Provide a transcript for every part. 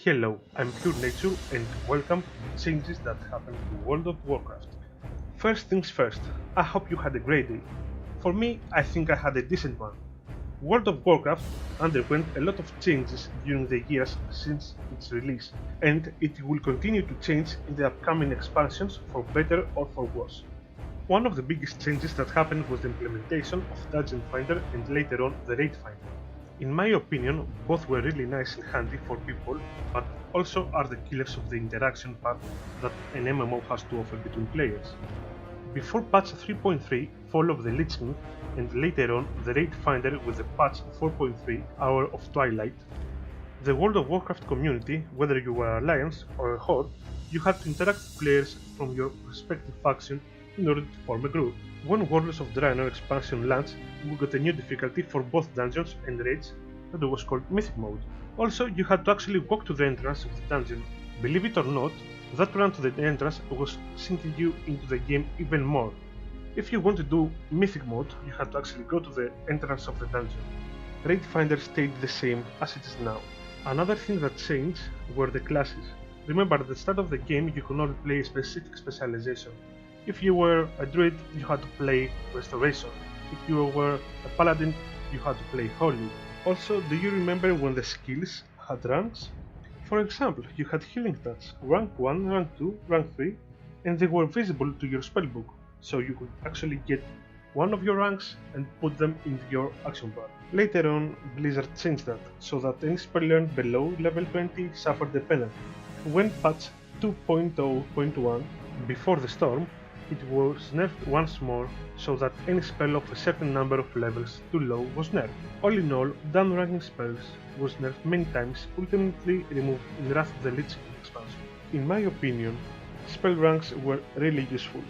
Hello, I'm Purenature and welcome to changes that happened to World of Warcraft. First things first, I hope you had a great day. For me, I think I had a decent one. World of Warcraft underwent a lot of changes during the years since its release, and it will continue to change in the upcoming expansions for better or for worse. One of the biggest changes that happened was the implementation of Dungeon Finder and later on the Raid Finder. In my opinion, both were really nice and handy for people, but also are the killers of the interaction part that an MMO has to offer between players. Before patch 3.3, Fall of the Lich King, and later on the Raid Finder with the patch 4.3, Hour of Twilight, the World of Warcraft community, whether you were Alliance or a Horde, you had to interact with players from your respective faction in order to form a group. When Warlords of Draenor expansion launched, we got a new difficulty for both dungeons and raids that was called Mythic Mode. Also, you had to actually walk to the entrance of the dungeon. Believe it or not, that run to the entrance was sinking you into the game even more. If you want to do Mythic Mode, you had to actually go to the entrance of the dungeon. Raid Finder stayed the same as it is now. Another thing that changed were the classes. Remember, at the start of the game you could only play a specific specialization. If you were a druid, you had to play Restoration. If you were a paladin, you had to play Holy. Also, do you remember when the skills had ranks? For example, you had healing stats, rank 1, rank 2, rank 3, and they were visible to your spellbook, so you could actually get one of your ranks and put them into your action bar. Later on, Blizzard changed that, so that any spell learned below level 20 suffered a penalty. When patch 2.0.1, before the storm, it was nerfed once more, so that any spell of a certain number of levels too low was nerfed. All in all, downranking spells was nerfed many times, ultimately removed in Wrath of the Lich King expansion. In my opinion, spell ranks were really useful,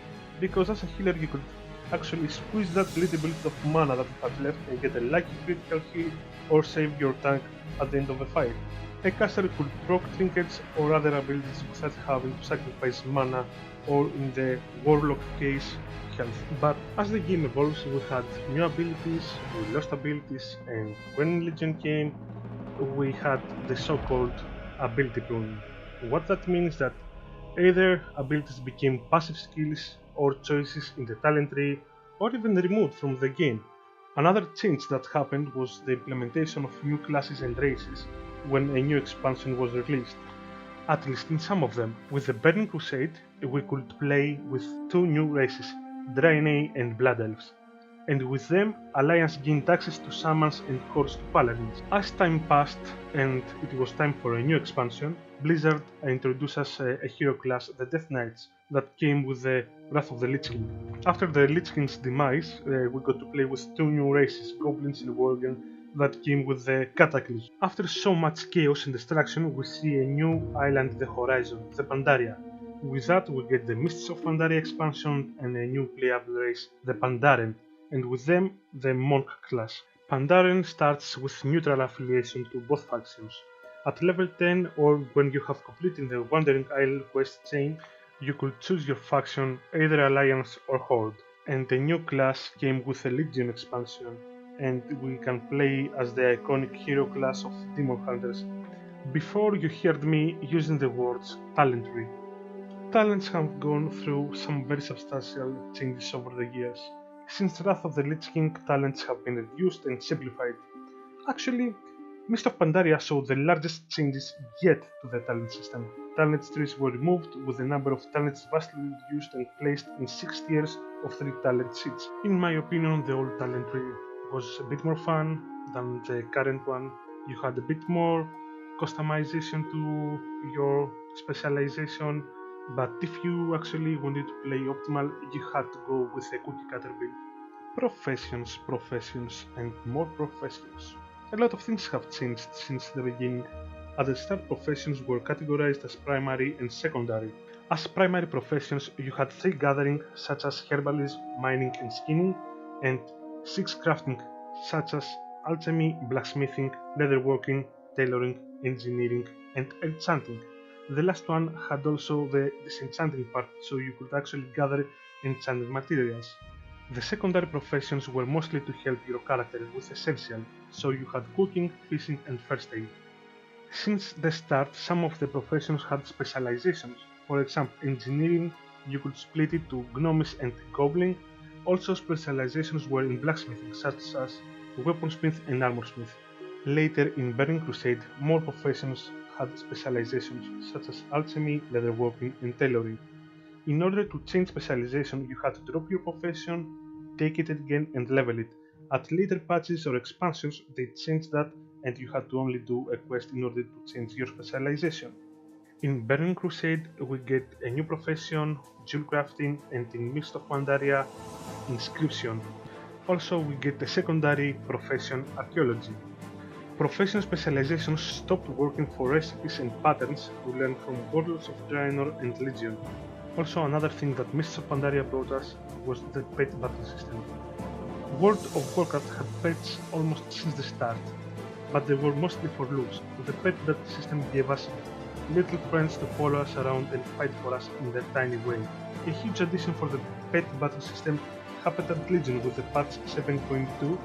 because as a healer you could actually squeeze that little bit of mana that you had left and get a lucky critical hit or save your tank at the end of a fight. A caster could proc trinkets or other abilities without having to sacrifice mana or in the Warlock case, health. But as the game evolves, we had new abilities, we lost abilities, and when Legion came, we had the so-called ability pruning. What that means is that either abilities became passive skills or choices in the talent tree, or even removed from the game. Another change that happened was the implementation of new classes and races when a new expansion was released. At least in some of them. With the Burning Crusade, we could play with two new races, Draenei and Blood Elves, and with them, Alliance gained access to Shamans and Hordes to Paladins. As time passed and it was time for a new expansion, Blizzard introduced us a hero class, the Death Knights, that came with the Wrath of the Lich King. After the Lich King's demise, we got to play with two new races, Goblins and Worgen, that came with the Cataclysm. After so much chaos and destruction, we see a new island in the horizon, the Pandaria. With that, we get the Mists of Pandaria expansion and a new playable race, the Pandaren, and with them, the Monk class. Pandaren starts with neutral affiliation to both factions. At level 10, or when you have completed the Wandering Isle quest chain, you could choose your faction, either Alliance or Horde. And the new class came with a Legion expansion, and we can play as the iconic hero class of Demon Hunters. Before you heard me using the words talent tree. Talents have gone through some very substantial changes over the years. Since Wrath of the Lich King, talents have been reduced and simplified. Actually, Mist of Pandaria saw the largest changes yet to the talent system. Talent trees were removed, with the number of talents vastly reduced and placed in 6 tiers of 3 talent sheets. In my opinion, the old talent tree was a bit more fun than the current one. You had a bit more customization to your specialization, but if you actually wanted to play optimal, you had to go with a cookie cutter build. Professions, and more professions. A lot of things have changed since the beginning. At the start, professions were categorized as primary and secondary. As primary professions, you had 3 gathering, such as herbalism, mining and skinning, and 6 crafting, such as alchemy, blacksmithing, leatherworking, tailoring, engineering, and enchanting. The last one had also the disenchanting part, so you could actually gather enchanted materials. The secondary professions were mostly to help your character with essential, so you had cooking, fishing and first aid. Since the start, some of the professions had specializations. For example, engineering, you could split it to gnomes and goblin. Also specializations were in blacksmithing, such as weaponsmith and armorsmith. Later in Burning Crusade, more professions had specializations, such as alchemy, leatherworking, and tailoring. In order to change specialization, you had to drop your profession, take it again, and level it. At later patches or expansions, they changed that, and you had to only do a quest in order to change your specialization. In Burning Crusade, we get a new profession, jewel crafting, and in Mist of Pandaria, inscription. Also, we get a secondary profession, archaeology. Profession specializations stopped working for recipes and patterns we learned from Warlords of Draenor and Legion. Also, another thing that Mists of Pandaria brought us was the pet battle system. World of Warcraft had pets almost since the start, but they were mostly for looks. The pet battle system gave us little friends to follow us around and fight for us in their tiny way. A huge addition for the pet battle system happened at Legion with the patch 7.2,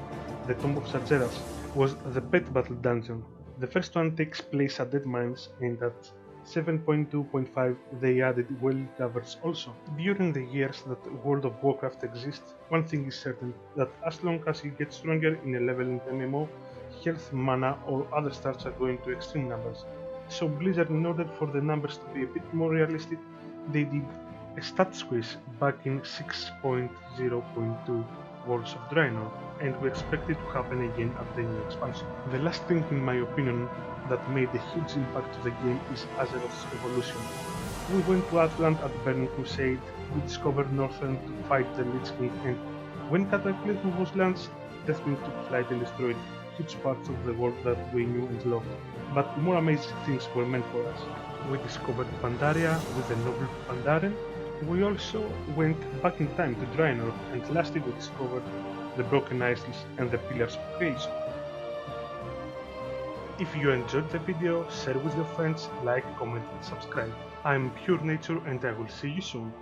the Tomb of Sargeras, was the pet battle dungeon. The first one takes place at Dead Mines, and at 7.2.5 they added well caverns also. During the years that World of Warcraft exists, one thing is certain, that as long as you get stronger in a level in the MMO, health, mana or other stats are going to extreme numbers. So Blizzard, in order for the numbers to be a bit more realistic, they did a stat squeeze back in 6.0.2 Worlds of Draenor, and we expect it to happen again at the new expansion. The last thing, in my opinion, that made a huge impact to the game is Azeroth's evolution. We went to Atlant at Burning Crusade, we discovered Northern to fight the Lich King, and when Cataclysm was launched, Deathwing took flight and destroyed huge parts of the world that we knew and loved. But more amazing things were meant for us. We discovered Pandaria with the noble Pandaren. We also went back in time to Draenor, and lastly we discovered the Broken Isles and the Pillars of Creation. If you enjoyed the video, share with your friends, like, comment and subscribe. I'm Purenature and I will see you soon.